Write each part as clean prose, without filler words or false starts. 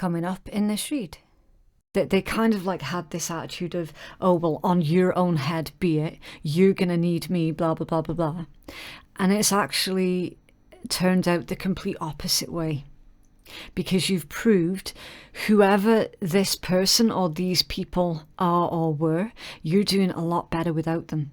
coming up in this read. They kind of like had this attitude of, oh, well, on your own head be it, you're going to need me, blah, blah, blah, blah, blah. And it's actually turned out the complete opposite way. Because you've proved whoever this person or these people are or were, you're doing a lot better without them.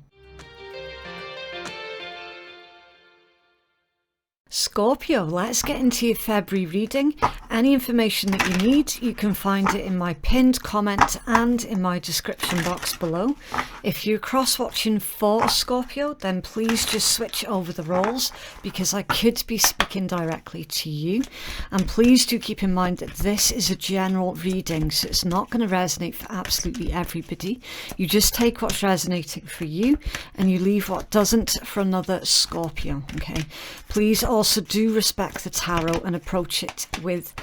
Scorpio, let's get into your February reading. Any information that you need, you can find it in my pinned comment and in my description box below. If you're cross-watching for Scorpio, then please just switch over the roles because I could be speaking directly to you. And please do keep in mind that this is a general reading, so it's not going to resonate for absolutely everybody. You just take what's resonating for you and you leave what doesn't for another Scorpio, okay? Please also do respect the tarot and approach it with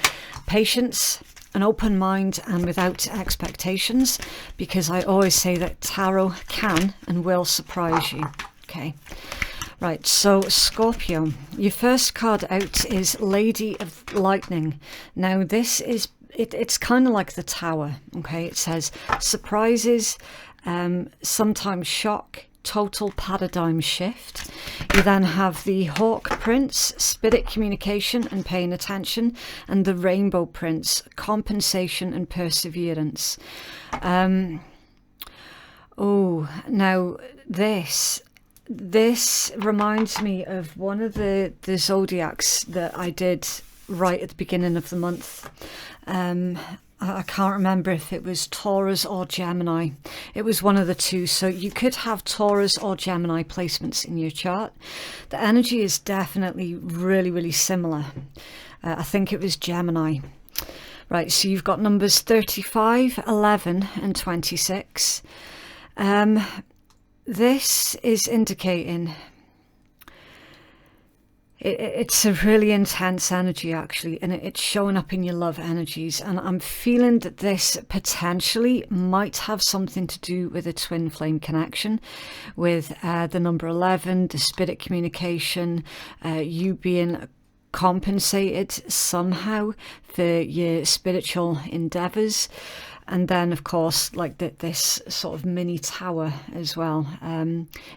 patience, an open mind and without expectations, because I always say that tarot can and will surprise you. Okay, right, so Scorpio, your first card out is Lady of Lightning. Now this is, it's kind of like the Tower, okay? It says surprises, sometimes shock, total paradigm shift. You then have the Hawk Prince, spirit communication and paying attention, and the Rainbow Prince, compensation and perseverance. Oh, now this reminds me of one of the zodiacs that I did right at the beginning of the month. I can't remember if it was Taurus or Gemini. It was one of the two. So you could have Taurus or Gemini placements in your chart. The energy is definitely really, really similar. I think it was Gemini. Right, so you've got numbers 35, 11 and 26. This is indicating... It's a really intense energy, actually, and it's showing up in your love energies. And I'm feeling that this potentially might have something to do with a twin flame connection, with the number 11, the spirit communication, you being compensated somehow for your spiritual endeavors. And then, of course, like this sort of mini tower as well.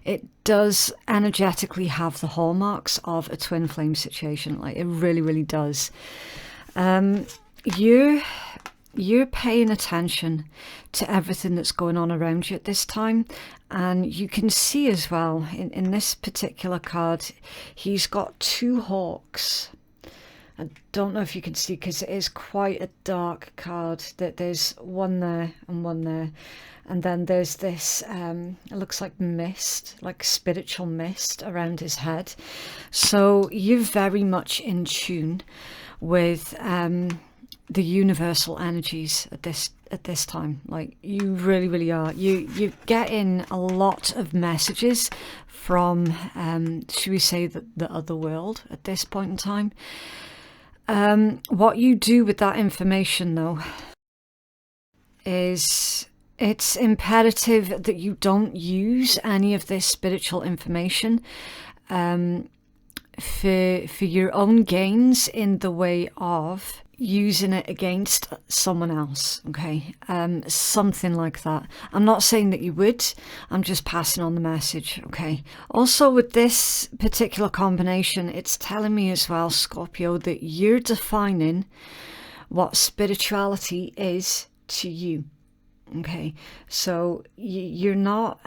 It does energetically have the hallmarks of a twin flame situation. Like, it really, really does. You're paying attention to everything that's going on around you at this time. And you can see as well, in this particular card, he's got two hawks. I don't know if you can see because it is quite a dark card, that there's one there and one there. And then there's this, it looks like mist, like spiritual mist around his head. So you're very much in tune with the universal energies at this time. Like, you really, really are. You're getting a lot of messages from, should we say, the other world at this point in time. What you do with that information, though, is it's imperative that you don't use any of this spiritual information for your own gains, in the way of using it against someone else, okay? Something like that. I'm not saying that you would, I'm just passing on the message, okay? Also, with this particular combination, it's telling me as well, Scorpio, that you're defining what spirituality is to you. Okay, so you're not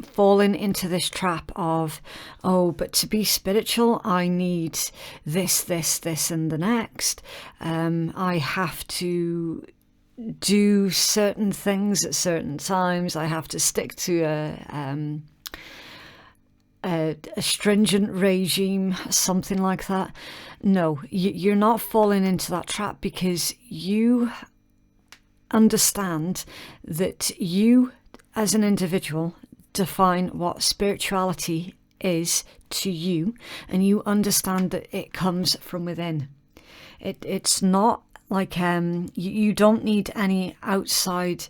falling into this trap of, oh, but to be spiritual, I need this, and the next. I have to do certain things at certain times. I have to stick to a stringent regime, something like that. No, you're not falling into that trap, because you understand that you as an individual define what spirituality is to you, and you understand that it comes from within. It's not like you don't need any outside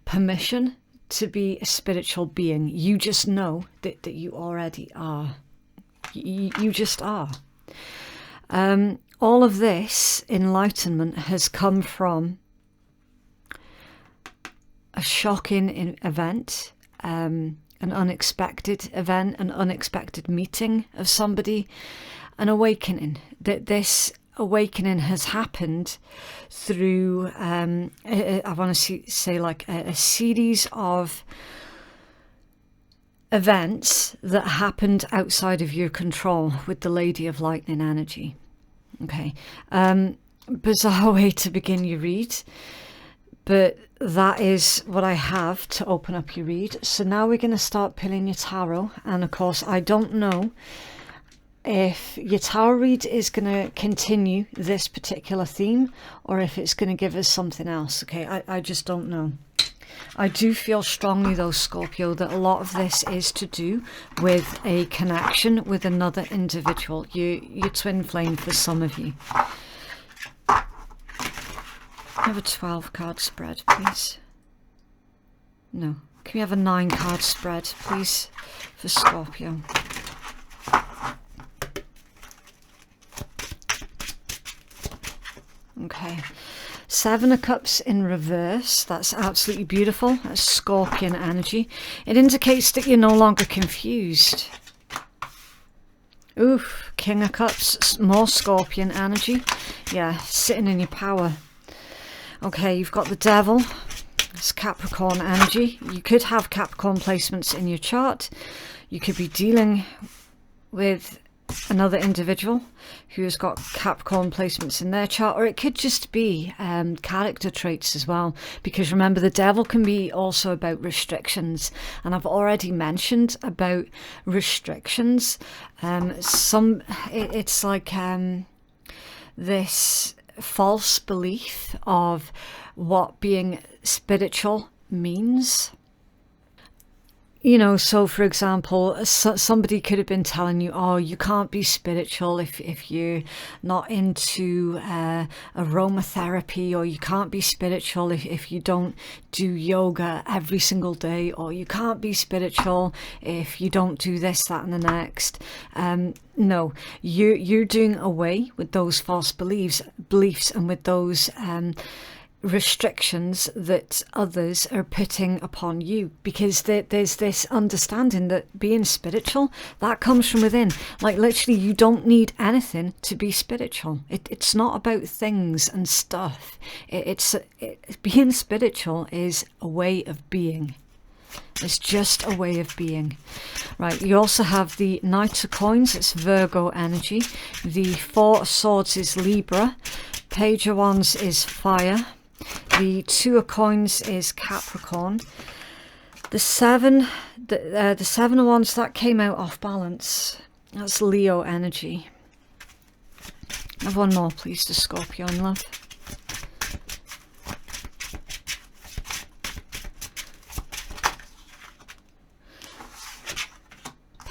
permission to be a spiritual being. You just know that you already are. You just are. all of this enlightenment has come from a shocking event, an unexpected event, an unexpected meeting of somebody, an awakening. That this awakening has happened through, I want to say like a series of events that happened outside of your control with the Lady of Lightning energy. Okay, bizarre way to begin your read, but that is what I have to open up your read. So now we're going to start pulling your tarot, and of course I don't know if your tarot read is going to continue this particular theme or if it's going to give us something else. Okay, I just don't know. I do feel strongly though, Scorpio, that a lot of this is to do with a connection with another individual, your twin flame for some of you. Have a 12 card spread, please. No. Can we have a 9 card spread, please, for Scorpio? Okay. 7 of Cups in reverse. That's absolutely beautiful. That's Scorpion energy. It indicates that you're no longer confused. Oof. King of Cups. More Scorpion energy. Yeah, sitting in your power. Okay, you've got the Devil. It's Capricorn energy. You could have Capricorn placements in your chart. You could be dealing with another individual who has got Capricorn placements in their chart, or it could just be character traits as well, because remember, the Devil can be also about restrictions, and I've already mentioned about restrictions. It's like this false belief of what being spiritual means. You know, so for example, somebody could have been telling you, oh, you can't be spiritual if you're not into aromatherapy, or you can't be spiritual if you don't do yoga every single day, or you can't be spiritual if you don't do this, that and the next. No, you're doing away with those false beliefs and with those restrictions that others are putting upon you, because there's this understanding that being spiritual, that comes from within. Like literally, you don't need anything to be spiritual. It's not about things and stuff. Being spiritual is a way of being. It's just a way of being. Right, you also have the Knight of Coins. It's Virgo energy. The 4 of Swords is Libra. Page of Wands is Fire. The 2 of Coins is Capricorn. The 7 of Wands, that came out off balance. That's Leo energy. Have one more, please, to Scorpio in love.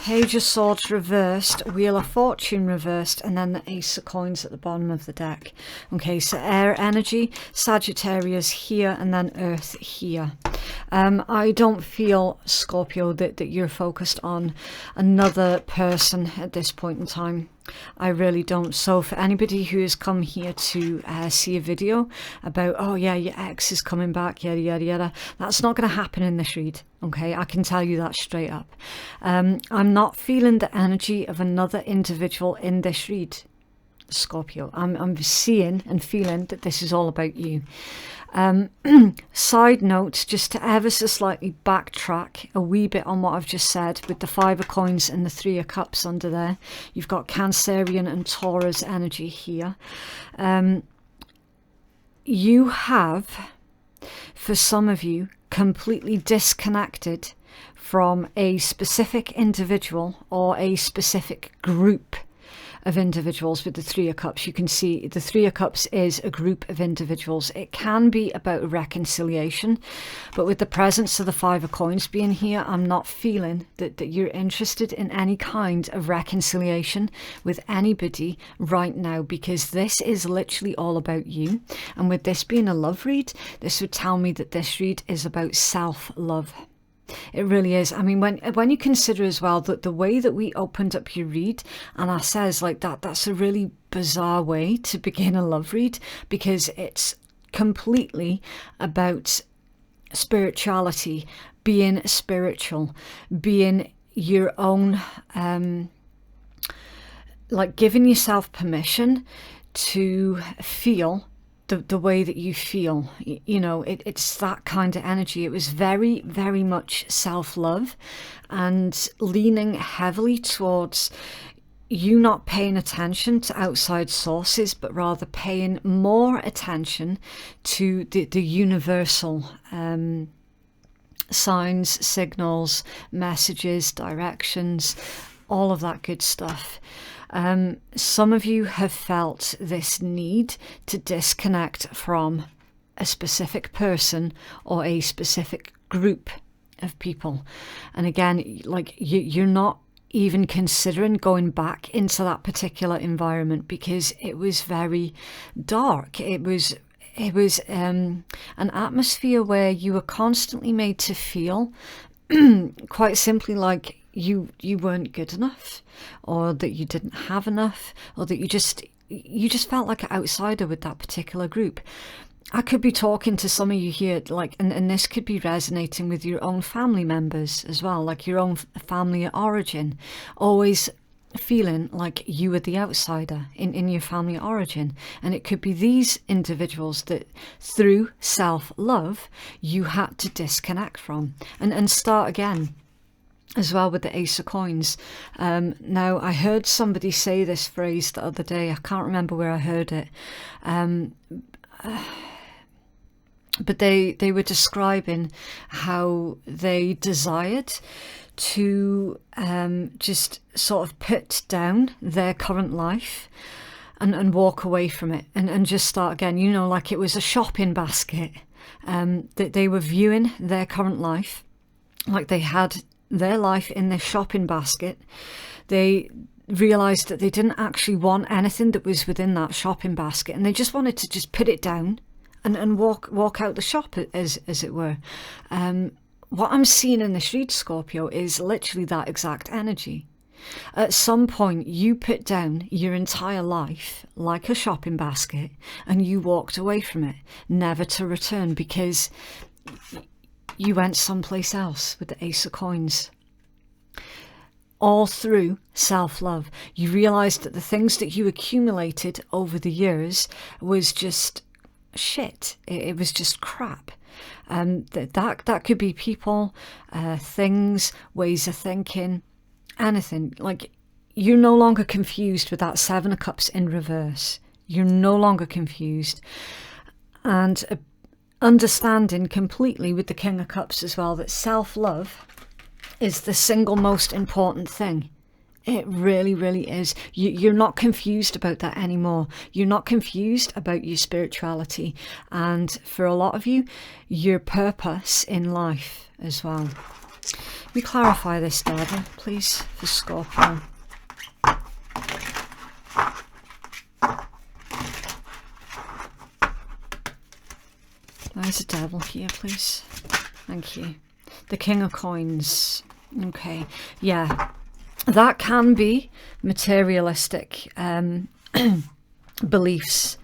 Page of Swords reversed, Wheel of Fortune reversed, and then the Ace of Coins at the bottom of the deck. Okay, so air energy, Sagittarius here, and then Earth here. I don't feel, Scorpio, that you're focused on another person at this point in time. I really don't. So for anybody who has come here to see a video about, oh yeah, your ex is coming back, yada yada yada, that's not going to happen in this read. Okay, I can tell you that straight up. I'm not feeling the energy of another individual in this read, Scorpio. I'm seeing and feeling that this is all about you. Side note, just to ever so slightly backtrack a wee bit on what I've just said with the 5 of Coins and the 3 of Cups under there. You've got Cancerian and Taurus energy here. You have, for some of you, completely disconnected from a specific individual or a specific group of individuals. With the 3 of Cups, you can see the 3 of Cups is a group of individuals. It can be about reconciliation, but with the presence of the 5 of Coins being here, I'm not feeling that you're interested in any kind of reconciliation with anybody right now, because this is literally all about you. And with this being a love read, this would tell me that this read is about self-love. It really is. I mean, when you consider as well that the way that we opened up your read, and I says like that's a really bizarre way to begin a love read, because it's completely about spirituality, being spiritual, being your own, like giving yourself permission to feel the way that you feel. You know, it's that kind of energy. It was very, very much self-love and leaning heavily towards you not paying attention to outside sources, but rather paying more attention to the universal signs, signals, messages, directions, all of that good stuff. Some of you have felt this need to disconnect from a specific person or a specific group of people. And again, like you're not even considering going back into that particular environment because it was very dark. It was an atmosphere where you were constantly made to feel quite simply like you weren't good enough, or that you didn't have enough, or that you just felt like an outsider with that particular group. I could be talking to some of you here, like, and this could be resonating with your own family members as well, like your own family of origin, always feeling like you were the outsider in your family of origin. And it could be these individuals that through self-love you had to disconnect from and start again. As well with the Ace of Coins. Now, I heard somebody say this phrase the other day. I can't remember where I heard it. But they were describing how they desired to just sort of put down their current life and walk away from it and just start again. You know, like it was a shopping basket. That they were viewing their current life like they had their life in their shopping basket. They realized that they didn't actually want anything that was within that shopping basket, and they just wanted to just put it down and walk out the shop, as it were. What I'm seeing in this read, Scorpio, is literally that exact energy. At some point you put down your entire life like a shopping basket and you walked away from it, never to return, because you went someplace else with the Ace of Coins. All through self-love. You realised that the things that you accumulated over the years was just shit. It was just crap. That could be people, things, ways of thinking, anything. Like, you're no longer confused with that Seven of Cups in reverse. You're no longer confused. And understanding completely with the King of Cups as well that self-love is the single most important thing. It really, really is. You're not confused about that anymore. You're not confused about your spirituality. And for a lot of you, your purpose in life as well. Let me clarify this, Devil, please, for Scorpio. There's a Devil here, please. Thank you. The King of Coins. Okay. Yeah. That can be materialistic beliefs.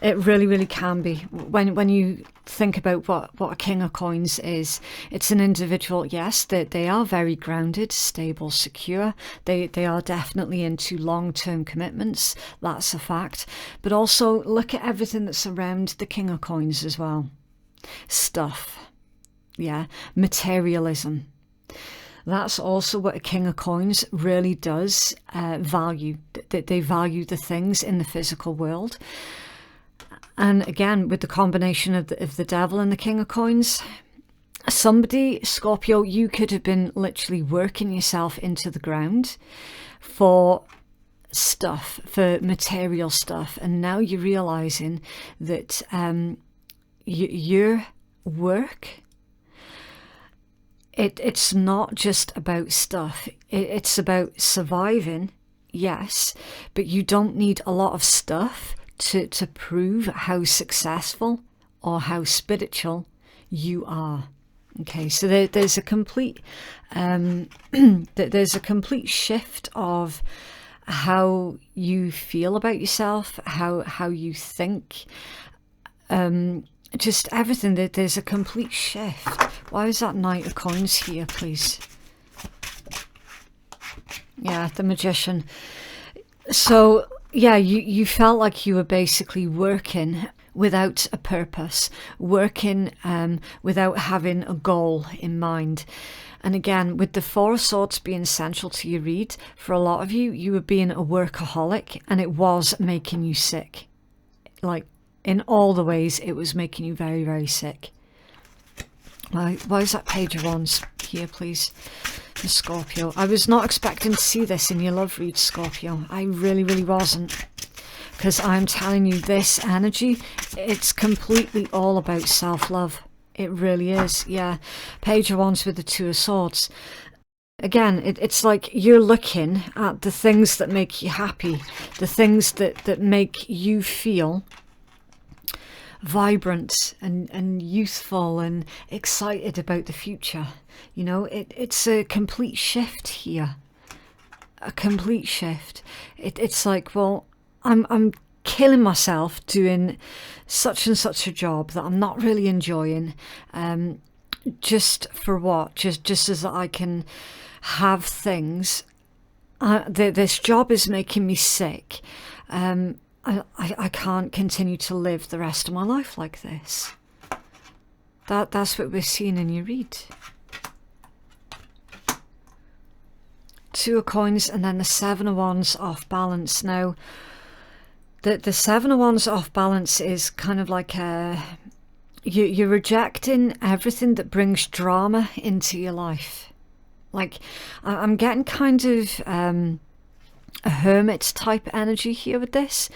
It really, really can be. When you think about what a King of Coins is, it's an individual, yes, they are very grounded, stable, secure. They are definitely into long-term commitments. That's a fact. But also look at everything that's around the King of Coins as well. Stuff. Yeah. Materialism. That's also what a King of Coins really does value. That they value the things in the physical world. And again, with the combination of the Devil and the King of Coins, somebody, Scorpio, you could have been literally working yourself into the ground for stuff, for material stuff. And now you're realizing that your work, it's not just about stuff. It's about surviving, yes, but you don't need a lot of stuff to prove how successful or how spiritual you are. Okay, so there's a complete there's a complete shift of how you feel about yourself, how you think, just everything. There's a complete shift. Why is that Knight of Coins here, please? Yeah, the Magician. So yeah, you felt like you were basically working without a purpose, working without having a goal in mind. And again, with the Four of Swords being central to your read, for a lot of you, you were being a workaholic, and it was making you sick. Like, in all the ways, it was making you very, very sick. Why is that Page of Wands here, please? The Scorpio. I was not expecting to see this in your love read, Scorpio. I really, really wasn't. Because I'm telling you, this energy, it's completely all about self-love. It really is, yeah. Page of Wands with the Two of Swords. Again, it's like you're looking at the things that make you happy, the things that make you feel vibrant and youthful and excited about the future. You know, it's a complete shift here. A complete shift. It's like, well, I'm killing myself doing such and such a job that I'm not really enjoying. Just for what? Just as I can have things. This job is making me sick. I can't continue to live the rest of my life like this. That's what we're seeing in your read. Two of Coins and then the Seven of Wands off balance. Now, the Seven of Wands off balance is kind of like you're rejecting everything that brings drama into your life. Like, I'm getting kind of a hermit type energy here with this,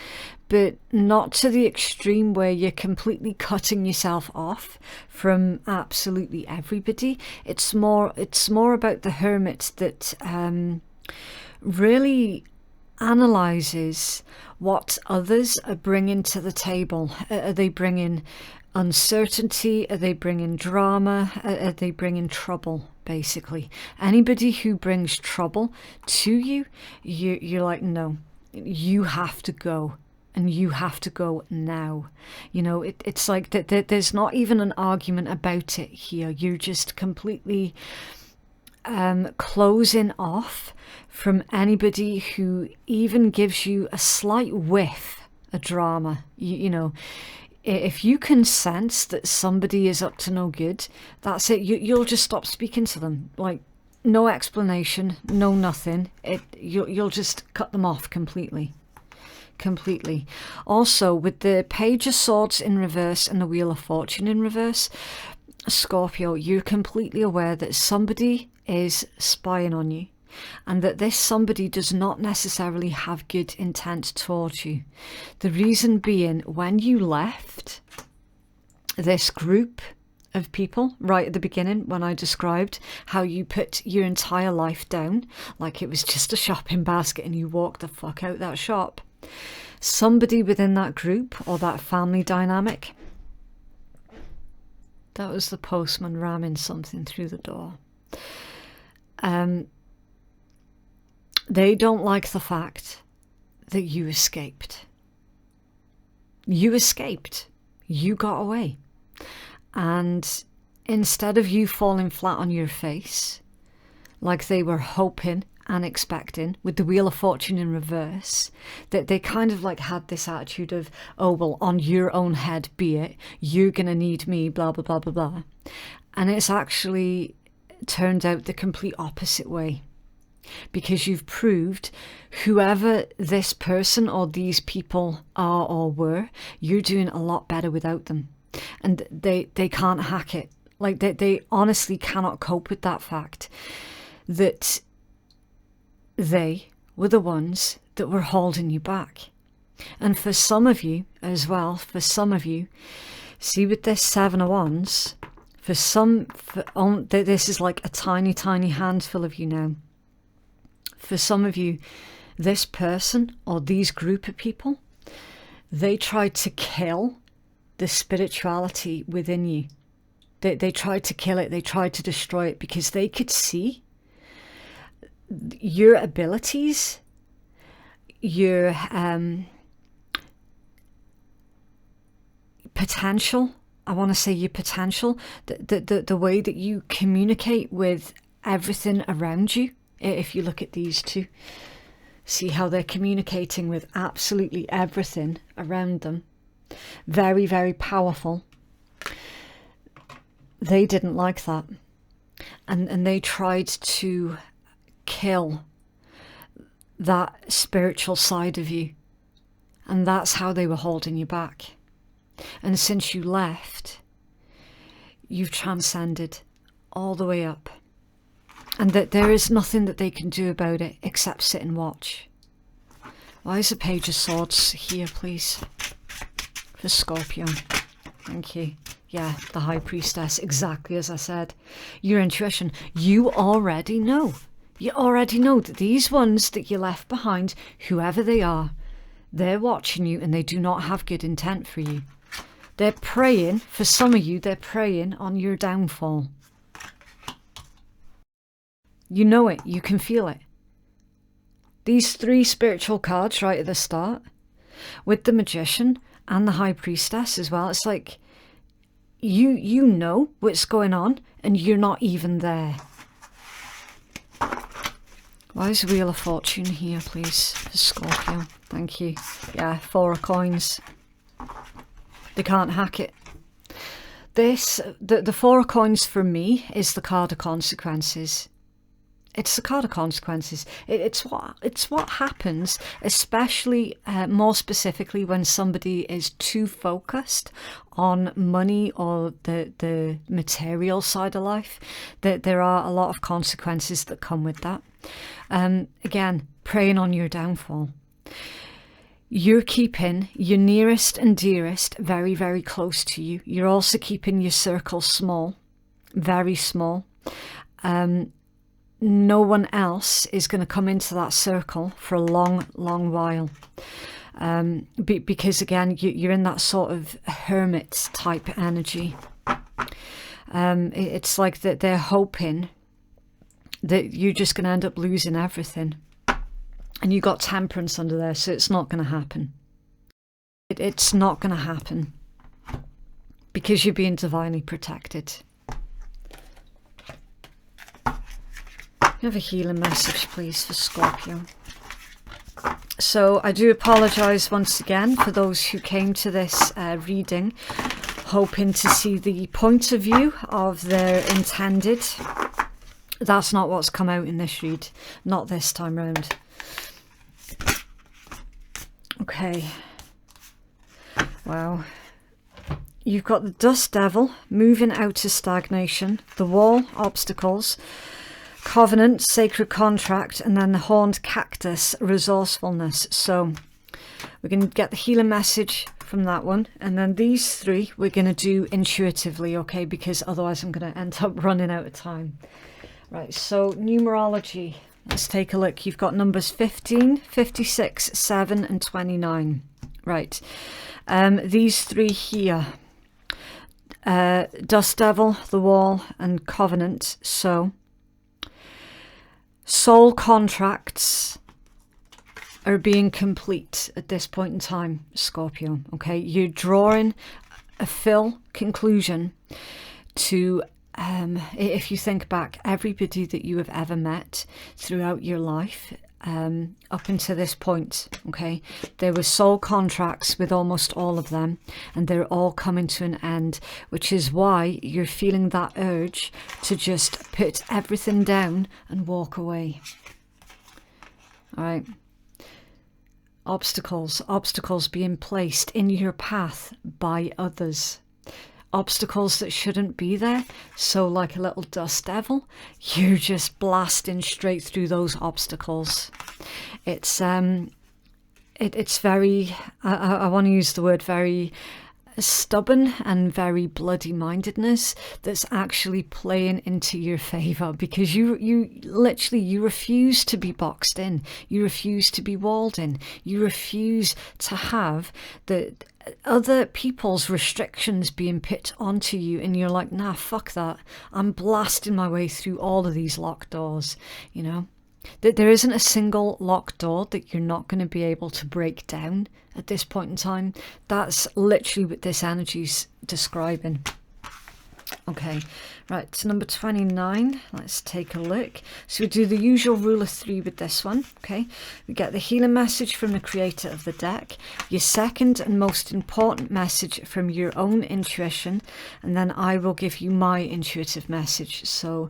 but not to the extreme where you're completely cutting yourself off from absolutely everybody. It's more about the hermit that really analyzes what others are bringing to the table. Are they bringing uncertainty? Are they bringing drama? Are they bringing trouble? Basically, anybody who brings trouble to you, you're like, no, you have to go, and you have to go now. You know, it's like that. There's not even an argument about it here. You're just completely closing off from anybody who even gives you a slight whiff of drama. You know, if you can sense that somebody is up to no good, that's it. You'll just stop speaking to them. Like, no explanation, no nothing. You'll just cut them off completely. Completely. Also, with the Page of Swords in reverse and the Wheel of Fortune in reverse, Scorpio, you're completely aware that somebody is spying on you, and that this somebody does not necessarily have good intent towards you. The reason being, when you left this group of people right at the beginning, when I described how you put your entire life down like it was just a shopping basket and you walked the fuck out that shop, somebody within that group or that family dynamic, that was the postman ramming something through the door. They don't like the fact that you escaped. You escaped. You got away. And instead of you falling flat on your face, like they were hoping and expecting, with the Wheel of Fortune in reverse, that they kind of like had this attitude of, oh, well, on your own head be it, you're going to need me, blah, blah, blah, blah, blah. And it's actually turned out the complete opposite way. Because you've proved whoever this person or these people are or were, you're doing a lot better without them. And they can't hack it. Like, they honestly cannot cope with that fact that they were the ones that were holding you back. And for some of you as well, for some of you, see with this Seven of Wands, this is like a tiny, tiny handful of you now. For some of you, this person or these group of people, they tried to kill the spirituality within you. They tried to kill it. They tried to destroy it because they could see your abilities, your potential. I want to say your potential, the way that you communicate with everything around you. If you look at these two, see how they're communicating with absolutely everything around them. Very, very powerful. They didn't like that. And they tried to kill that spiritual side of you. And that's how they were holding you back. And since you left, you've transcended all the way up. And that there is nothing that they can do about it except sit and watch. Why is the Page of Swords here, please? For Scorpio. Thank you. Yeah, the High Priestess, exactly as I said. Your intuition. You already know. You already know that these ones that you left behind, whoever they are, they're watching you and they do not have good intent for you. They're preying, for some of you, they're preying on your downfall. You know it, you can feel it. These three spiritual cards right at the start, with the Magician and the High Priestess as well, it's like you know what's going on and you're not even there. Why is the Wheel of Fortune here, please, for Scorpio? Thank you. Yeah, 4 of Coins. They can't hack it. The 4 of Coins for me is the card of consequences. It's the card of consequences. It's what happens, especially more specifically when somebody is too focused on money or the material side of life. That there are a lot of consequences that come with that. Again, preying on your downfall. You're keeping your nearest and dearest very, very close to you. You're also keeping your circle small, very small. No one else is going to come into that circle for a long, long while. Because again, you're in that sort of hermit type energy. It's like that they're hoping that you're just going to end up losing everything. And you got Temperance under there, so it's not going to happen. It's not going to happen. Because you're being divinely protected. You have a healing message, please, for Scorpio. So I do apologise once again for those who came to this reading hoping to see the point of view of their intended. That's not what's come out in this read. Not this time round. Okay. Wow. You've got the Dust Devil moving out of stagnation, the Wall, obstacles, Covenant, sacred contract, and then the Horned Cactus, resourcefulness. So we're going to get the healing message from that one, and then these three we're going to do intuitively, okay, because otherwise I'm going to end up running out of time. Right, so numerology, let's take a look. You've got numbers 15, 56, 7 and 29. Right, these three here, Dust Devil, the Wall and Covenant. So soul contracts are being complete at this point in time, Scorpio. Okay, you're drawing a full conclusion to, if you think back, everybody that you have ever met throughout your life, up until this point, okay, there were soul contracts with almost all of them, and they're all coming to an end, which is why you're feeling that urge to just put everything down and walk away. All right. Obstacles being placed in your path by others. Obstacles that shouldn't be there. So like a little dust devil, you're just blasting straight through those obstacles. It's very, I want to use the word very stubborn and very bloody mindedness that's actually playing into your favor, because you literally, you refuse to be boxed in, you refuse to be walled in, you refuse to have other people's restrictions being put onto you, and you're like, nah, fuck that. I'm blasting my way through all of these locked doors, you know. There isn't a single locked door that you're not going to be able to break down at this point in time. That's literally what this energy's describing. Okay, right, so number 29, let's take a look. So we do the usual rule of 3 with this one, okay? We get the healing message from the creator of the deck, your second and most important message from your own intuition, and then I will give you my intuitive message. So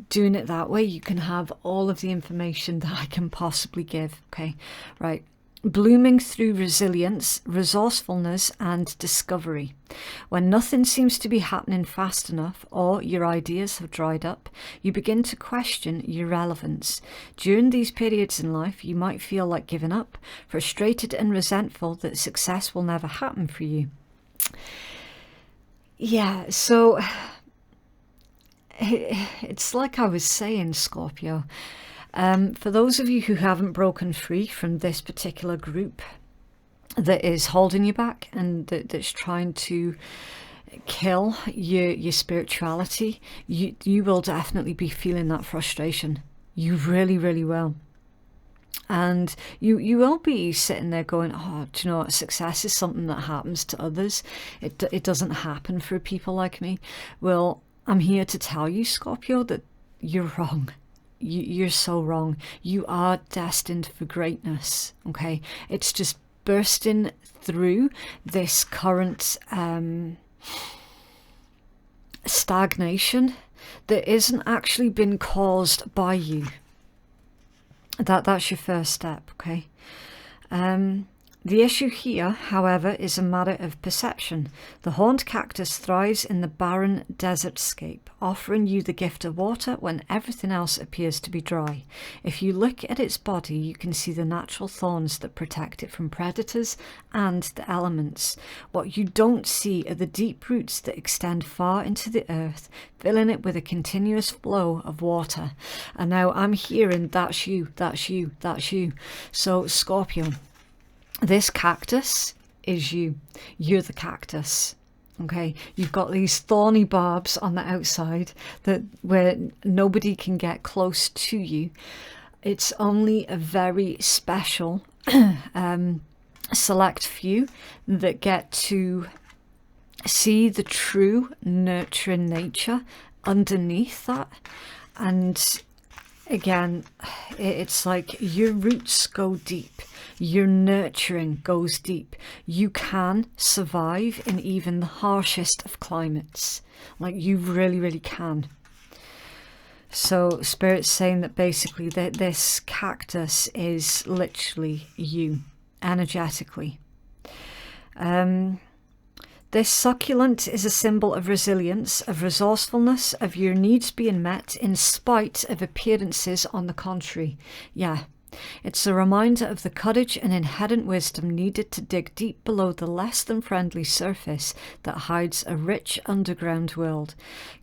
doing it that way, you can have all of the information that I can possibly give, okay? Right. Blooming through resilience, resourcefulness and discovery. When nothing seems to be happening fast enough or your ideas have dried up, you begin to question your relevance. During these periods in life, you might feel like giving up, frustrated and resentful that success will never happen for you. Yeah, so it's like I was saying, Scorpio. For those of you who haven't broken free from this particular group that is holding you back and that's trying to kill your spirituality, you will definitely be feeling that frustration. You really, really will. And you will be sitting there going, oh, do you know what? Success is something that happens to others. It doesn't happen for people like me. Well, I'm here to tell you, Scorpio, that you're wrong. You're so wrong. You are destined for greatness, okay? It's just bursting through this current stagnation that isn't actually been caused by you. That's your first step, okay? The issue here, however, is a matter of perception. The horned cactus thrives in the barren desertscape, offering you the gift of water when everything else appears to be dry. If you look at its body, you can see the natural thorns that protect it from predators and the elements. What you don't see are the deep roots that extend far into the earth, filling it with a continuous flow of water. And now I'm hearing, that's you, that's you, that's you. So, Scorpio, this cactus is you. You're the cactus. Okay, you've got these thorny barbs on the outside that where nobody can get close to you. It's only a very special select few that get to see the true nurturing nature underneath that. And again, it's like your roots go deep. Your nurturing goes deep. You can survive in even the harshest of climates. Like, you really, really can. So Spirit's saying that basically this cactus is literally you, energetically. This succulent is a symbol of resilience, of resourcefulness, of your needs being met in spite of appearances on the contrary. Yeah. It's a reminder of the courage and inherent wisdom needed to dig deep below the less than friendly surface that hides a rich underground world.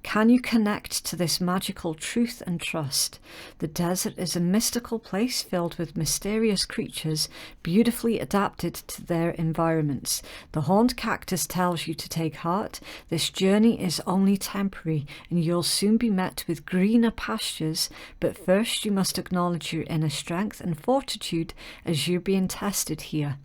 Can you connect to this magical truth and trust? The desert is a mystical place filled with mysterious creatures beautifully adapted to their environments. The horned cactus tells you to take heart. This journey is only temporary and you'll soon be met with greener pastures, but first you must acknowledge your inner strength and fortitude as you're being tested here.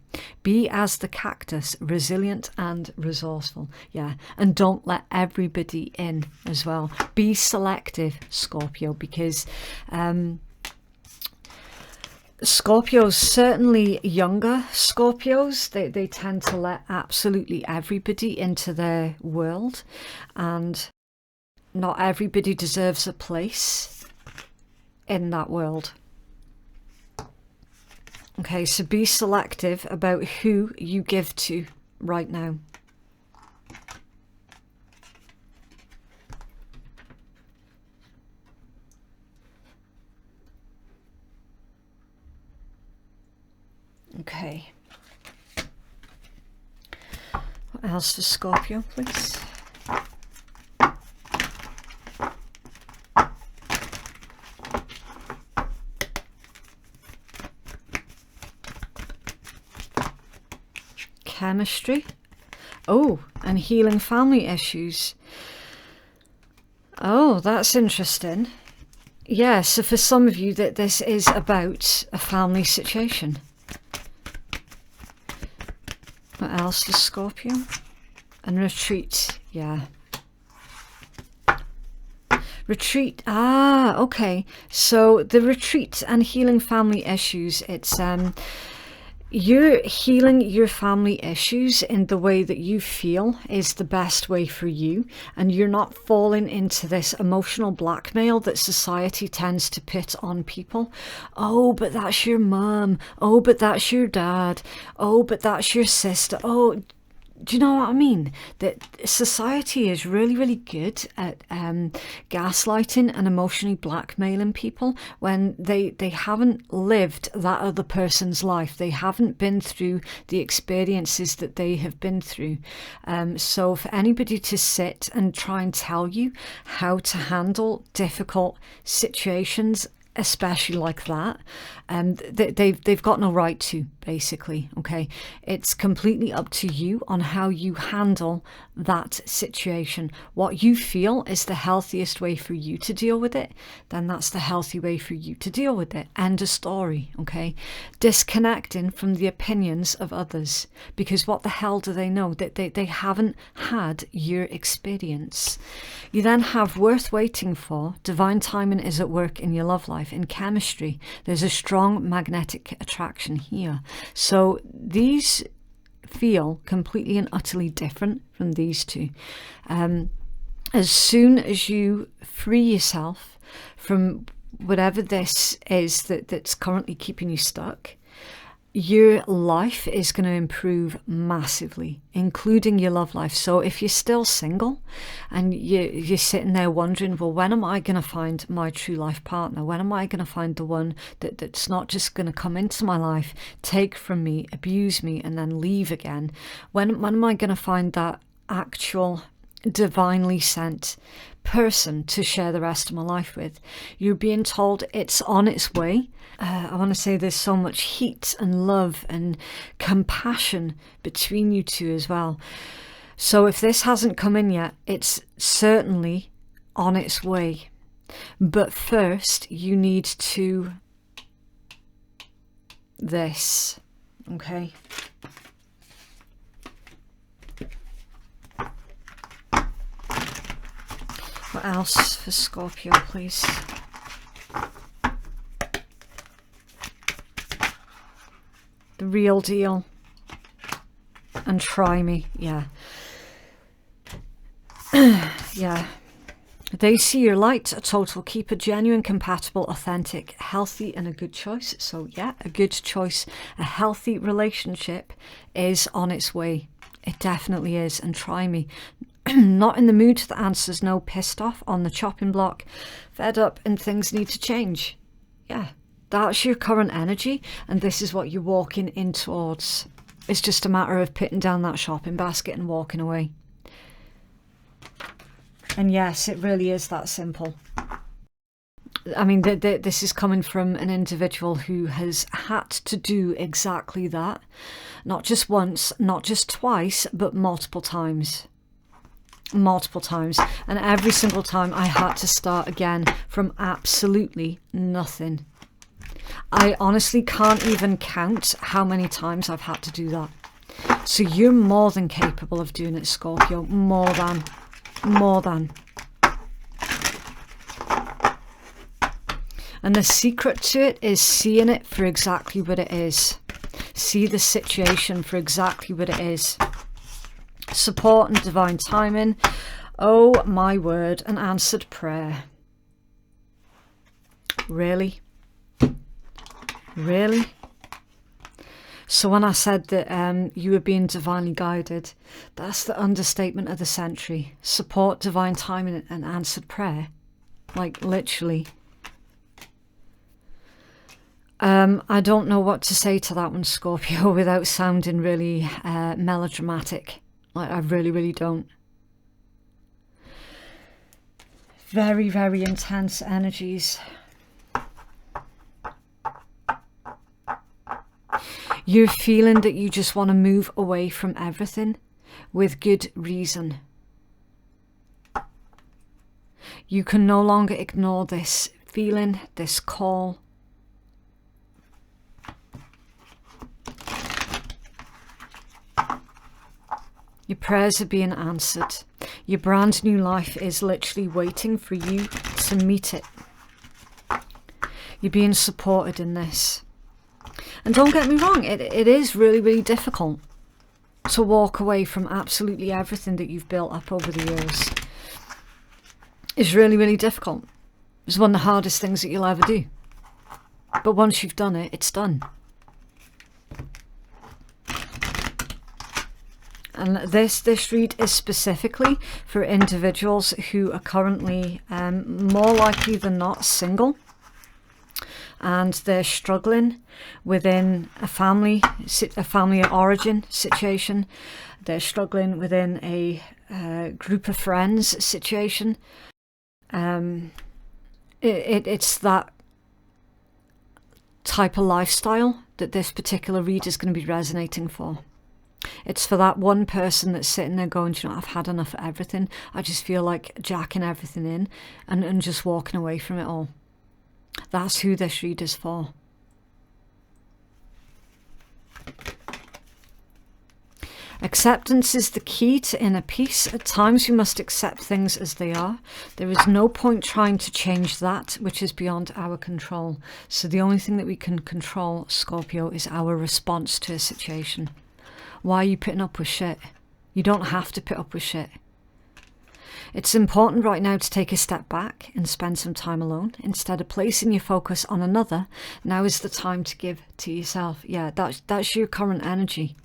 Be as the cactus, resilient and resourceful. Yeah, and don't let everybody in as well. Be selective, Scorpio, because Scorpios, certainly younger Scorpios, they tend to let absolutely everybody into their world, and not everybody deserves a place in that world. Okay, so be selective about who you give to right now. Okay. What else for Scorpio, please? Chemistry Oh, and healing family issues. Oh, that's interesting. Yeah, so for some of you that this is about a family situation. What else does Scorpio? And retreat, yeah. Retreat, okay. So the retreat and healing family issues, it's you're healing your family issues in the way that you feel is the best way for you, and you're not falling into this emotional blackmail that society tends to put on people. Oh, but that's your mum. Oh, but that's your dad. Oh, but that's your sister. Oh, do you know what I mean? That society is really, really good at gaslighting and emotionally blackmailing people when they haven't lived that other person's life. They haven't been through the experiences that they have been through. So for anybody to sit and try and tell you how to handle difficult situations, especially like that, they've got no right to, basically. Okay, it's completely up to you on how you handle that situation. What you feel is the healthiest way for you to deal with it, then that's the healthy way for you to deal with it. End of story. Okay, disconnecting from the opinions of others, because what the hell do they know? That they haven't had your experience. You then have worth waiting for. Divine timing is at work in your love life. In chemistry, there's a strong magnetic attraction here. So these feel completely and utterly different from these two. As soon as you free yourself from whatever this is that's currently keeping you stuck, your life is going to improve massively, including your love life. So if you're still single and you're sitting there wondering, well, when am I going to find my true life partner? When am I going to find the one that's not just going to come into my life, take from me, abuse me, and then leave again? When am I going to find that actual divinely sent person to share the rest of my life with? You're being told it's on its way. I want to say there's so much heat and love and compassion between you two as well. So if this hasn't come in yet, it's certainly on its way. But first, you need to this, okay? What else for Scorpio, please? The real deal. And try me, yeah. Yeah. They see your light, a total keeper, genuine, compatible, authentic, healthy, and a good choice. So yeah, a good choice. A healthy relationship is on its way. It definitely is. And try me. Not in the mood, the answer's no, pissed off, on the chopping block, fed up, and things need to change. Yeah, that's your current energy, and this is what you're walking in towards. It's just a matter of putting down that shopping basket and walking away. And yes, it really is that simple. I mean, this is coming from an individual who has had to do exactly that. Not just once, not just twice, but multiple times. Multiple times. And every single time I had to start again from absolutely nothing. I honestly can't even count how many times I've had to do that. So you're more than capable of doing it, Scorpio. More than. And the secret to it is seeing it for exactly what it is. See the situation for exactly what it is. Support and divine timing. Oh my word, an answered prayer. Really? Really? So when I said that you were being divinely guided, that's the understatement of the century. Support, divine timing, and answered prayer. Like, literally. I don't know what to say to that one, Scorpio, without sounding really melodramatic. Like, I really, really don't. Very, very intense energies. You're feeling that you just want to move away from everything. with good reason. You can no longer ignore this feeling, this call. Your prayers are being answered. Your brand new life is literally waiting for you to meet it. You're being supported in this. And don't get me wrong, it is really, really difficult to walk away from absolutely everything that you've built up over the years. It's really, really difficult. It's one of the hardest things that you'll ever do. But once you've done it, it's done. And this read is specifically for individuals who are currently more likely than not single. And they're struggling within a family of origin situation. They're struggling within a group of friends situation. It's that type of lifestyle that this particular read is going to be resonating for. It's for that one person that's sitting there going, you know, I've had enough of everything. I just feel like jacking everything in and just walking away from it all. That's who this read is for. Acceptance is the key to inner peace. At times we must accept things as they are. There is no point trying to change that which is beyond our control. So the only thing that we can control, Scorpio, is our response to a situation. Why are you putting up with shit? You don't have to put up with shit. It's important right now to take a step back and spend some time alone. Instead of placing your focus on another, now is the time to give to yourself. Yeah, that's your current energy.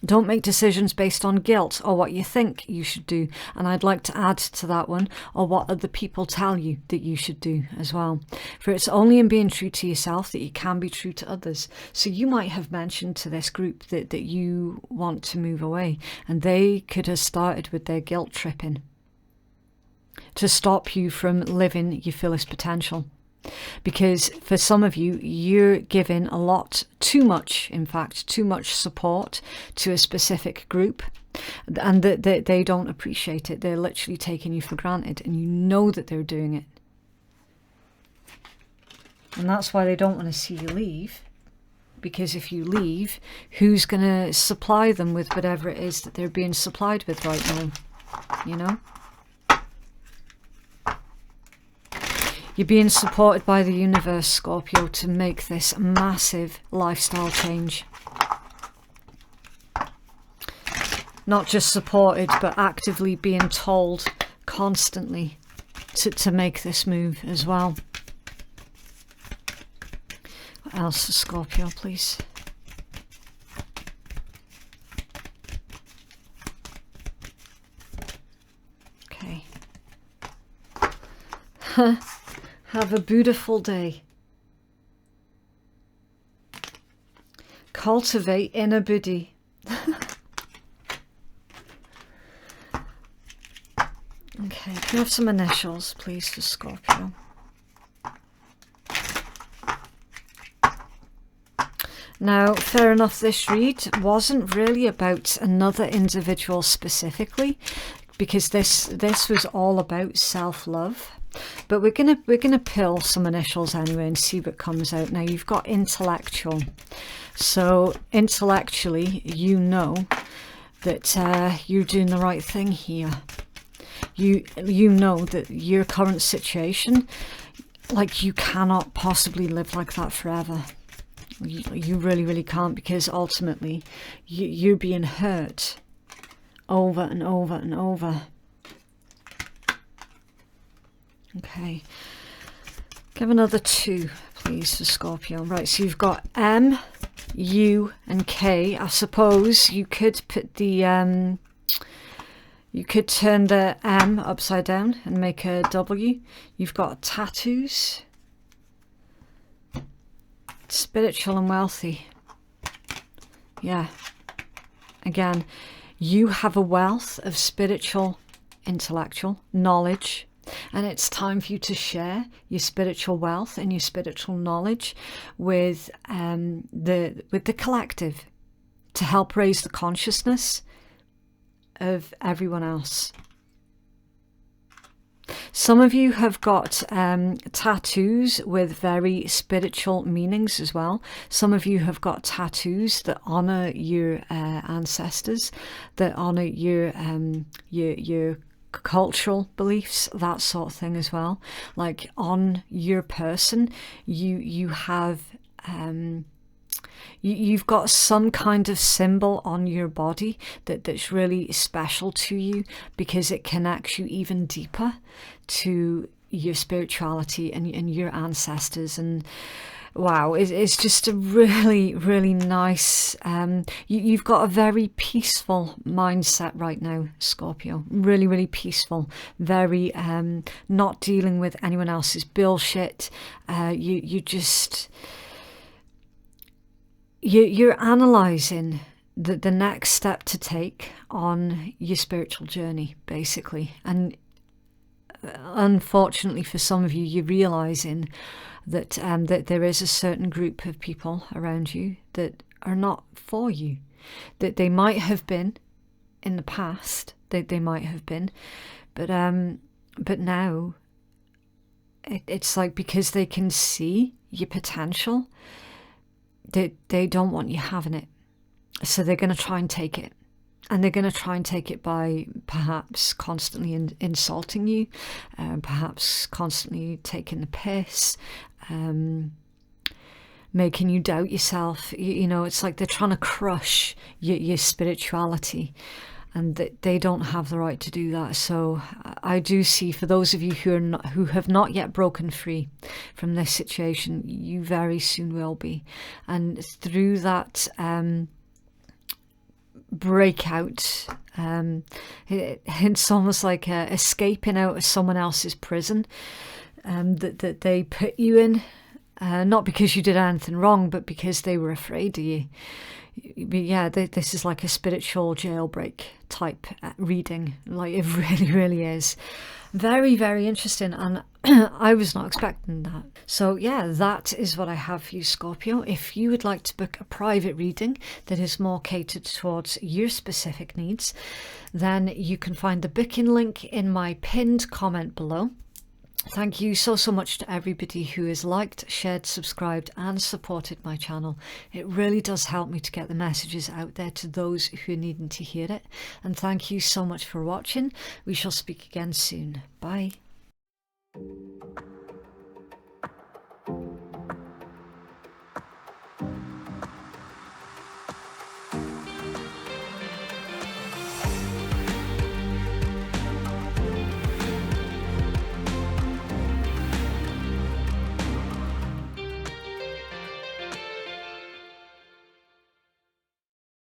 Don't make decisions based on guilt or what you think you should do. And I'd like to add to that one, or what other people tell you that you should do as well. For it's only in being true to yourself that you can be true to others. So you might have mentioned to this group that you want to move away, and they could have started with their guilt tripping to stop you from living your fullest potential. Because for some of you, you're giving a lot, too much, in fact, too much support to a specific group, and that they don't appreciate it. They're literally taking you for granted, and you know that they're doing it. And that's why they don't want to see you leave. Because if you leave, who's going to supply them with whatever it is that they're being supplied with right now? You know? You're being supported by the universe, Scorpio, to make this massive lifestyle change. Not just supported, but actively being told constantly to make this move as well. What else, Scorpio, please? Okay. Have a beautiful day. Cultivate inner Buddhi. Okay, can we have some initials, please, for Scorpio? Now, fair enough, this read wasn't really about another individual specifically, because this was all about self-love. But we're gonna pill some initials anyway and see what comes out. Now you've got intellectual, so intellectually you know that you're doing the right thing here. You know that your current situation, like, you cannot possibly live like that forever. You really, really can't, because ultimately you're being hurt over and over and over. Okay, give another 2, please, for Scorpio. Right, so you've got M, U, and K. I suppose you could put the you could turn the M upside down and make a W. You've got tattoos, spiritual and wealthy. Yeah, again, you have a wealth of spiritual, intellectual knowledge. And it's time for you to share your spiritual wealth and your spiritual knowledge with the collective, to help raise the consciousness of everyone else. Some of you have got tattoos with very spiritual meanings as well. Some of you have got tattoos that honor your ancestors, that honor your cultural beliefs, that sort of thing as well. Like on your person, you have you've got some kind of symbol on your body that's really special to you, because it connects you even deeper to your spirituality and your ancestors. And wow, it's just a really, really nice, you've got a very peaceful mindset right now, Scorpio. Really, really peaceful. Very not dealing with anyone else's bullshit. You're analysing the next step to take on your spiritual journey, basically. And unfortunately for some of you, you're realising that that there is a certain group of people around you that are not for you. That they might have been in the past, they might have been, but now it's like, because they can see your potential, they don't want you having it. So they're going to try and take it. And they're going to try and take it by perhaps constantly insulting you, perhaps constantly taking the piss, making you doubt yourself. You know, it's like they're trying to crush your spirituality, and they don't have the right to do that. So I do see, for those of you who have not yet broken free from this situation, you very soon will be. And through that breakout, it's almost like escaping out of someone else's prison that they put you in, not because you did anything wrong, but because they were afraid of you. But yeah, this is like a spiritual jailbreak type reading. Like, it really, really is. Very, very interesting, and I was not expecting that. So yeah, that is what I have for you, Scorpio. If you would like to book a private reading that is more catered towards your specific needs, then you can find the booking link in my pinned comment below. Thank you so much to everybody who has liked, shared, subscribed and supported my channel. It really does help me to get the messages out there to those who are needing to hear it. And thank you so much for watching. We shall speak again soon. Bye.